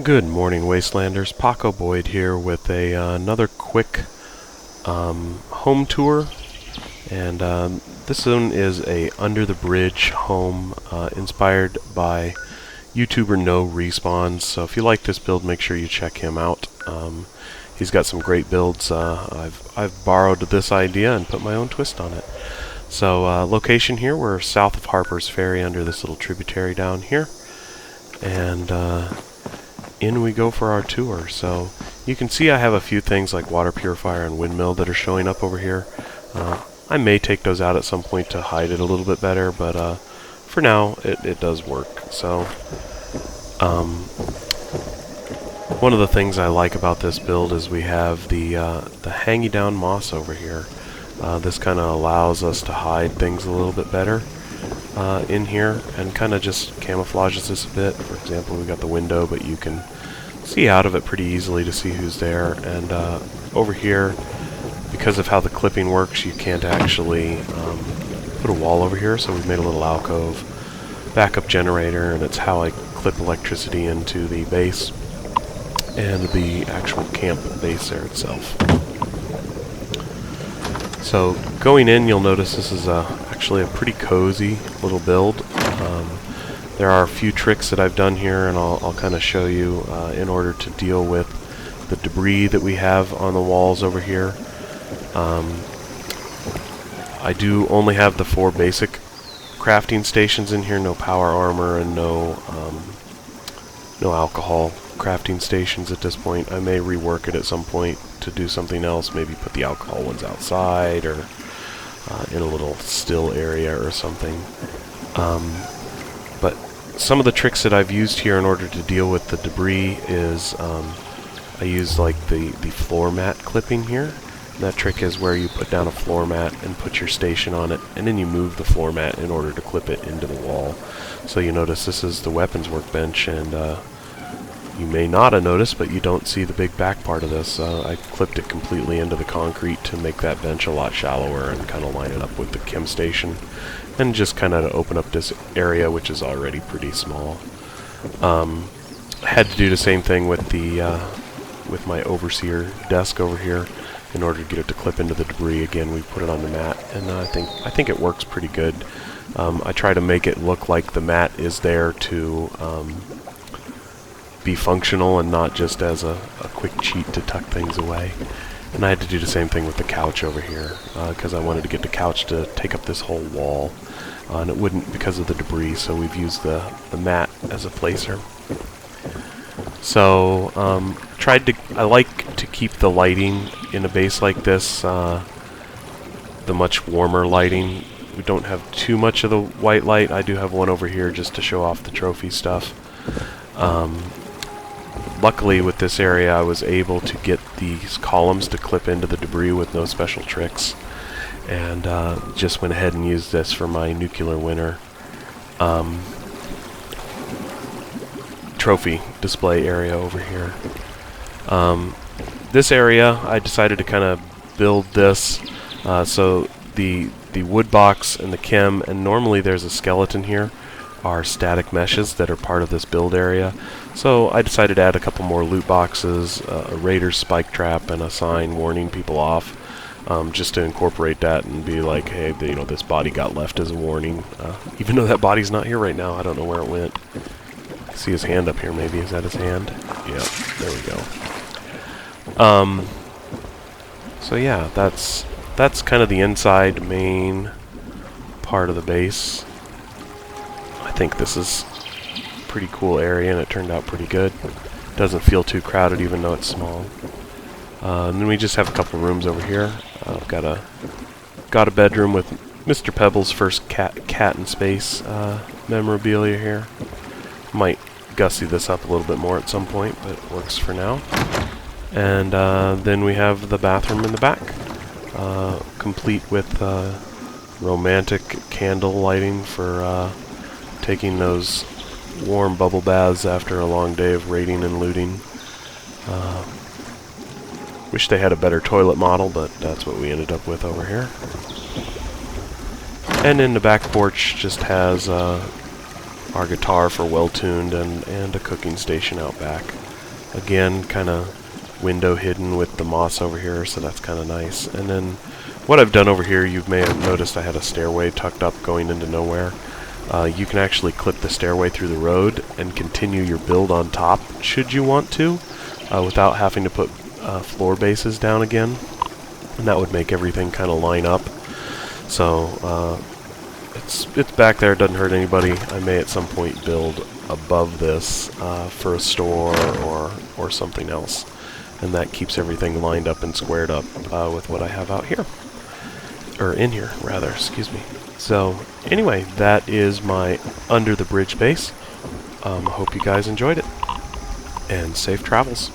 Good morning, Wastelanders. Paco Boyd here with another quick home tour, and this one is a under the bridge home inspired by YouTuber NoRespawns. So if you like this build, make sure you check him out. He's got some great builds. I've borrowed this idea and put my own twist on it. So location here, we're south of Harper's Ferry under this little tributary down here, and in we go for our tour. So you can see I have a few things like water purifier and windmill that are showing up over here. I may take those out at some point to hide it a little bit better, but for now it does work. So one of the things I like about this build is we have the hangy down moss over here. This kind of allows us to hide things a little bit better in here, and kind of just camouflages this a bit. For example, we got the window, but you can see out of it pretty easily to see who's there. And over here, because of how the clipping works, you can't actually put a wall over here, so we've made a little alcove, backup generator, and it's how I clip electricity into the base and the actual camp base there itself. So going in, you'll notice this is actually a pretty cozy little build. There are a few tricks that I've done here, and I'll kind of show you in order to deal with the debris that we have on the walls over here. I do only have the 4 basic crafting stations in here, no power armor and no alcohol crafting stations at this point. I may rework it at some point to do something else, maybe put the alcohol ones outside or in a little still area or something. But some of the tricks that I've used here in order to deal with the debris is I use like the floor mat clipping here. And that trick is where you put down a floor mat and put your station on it, and then you move the floor mat in order to clip it into the wall. So you notice this is the weapons workbench, and you may not have noticed, but you don't see the big back part of this. I clipped it completely into the concrete to make that bench a lot shallower and kind of line it up with the chem station, and just kind of open up this area, which is already pretty small. I had to do the same thing with the with my overseer desk over here in order to get it to clip into the debris. Again, we put it on the mat, and I think it works pretty good. I try to make it look like the mat is there to be functional and not just as a quick cheat to tuck things away. And I had to do the same thing with the couch over here, because I wanted to get the couch to take up this whole wall, and it wouldn't because of the debris, so we've used the mat as a placer. So I like to keep the lighting in a base like this, the much warmer lighting. We don't have too much of the white light. I do have one over here just to show off the trophy stuff. Luckily with this area I was able to get these columns to clip into the debris with no special tricks, and just went ahead and used this for my nuclear winter trophy display area over here. This area I decided to kind of build this so the wood box and the chem, and normally there's a skeleton here, are static meshes that are part of this build area. So I decided to add a couple more loot boxes, a raider's spike trap, and a sign warning people off, just to incorporate that and be like, hey, this body got left as a warning. Even though that body's not here right now, I don't know where it went. I see his hand up here, maybe. Is that his hand? Yeah, there we go. So yeah, that's kind of the inside main part of the base. I think this is a pretty cool area, and it turned out pretty good. Doesn't feel too crowded even though it's small. And then we just have a couple rooms over here. I've got a bedroom with Mr. Pebble's first cat in space memorabilia here. Might gussy this up a little bit more at some point, but it works for now. And then we have the bathroom in the back, complete with romantic candle lighting for taking those warm bubble baths after a long day of raiding and looting. Wish they had a better toilet model, but that's what we ended up with over here. And then the back porch just has our guitar for well-tuned, and a cooking station out back. Again, kind of window hidden with the moss over here, so that's kind of nice. And then what I've done over here, you may have noticed I had a stairway tucked up going into nowhere. You can actually clip the stairway through the road and continue your build on top, should you want to, without having to put floor bases down again. And that would make everything kind of line up. So it's back there, it doesn't hurt anybody. I may at some point build above this for a store or something else. And that keeps everything lined up and squared up with what I have out here. Or in here, rather, excuse me. So, anyway, that is my Under the Bridge base. Hope you guys enjoyed it. And safe travels.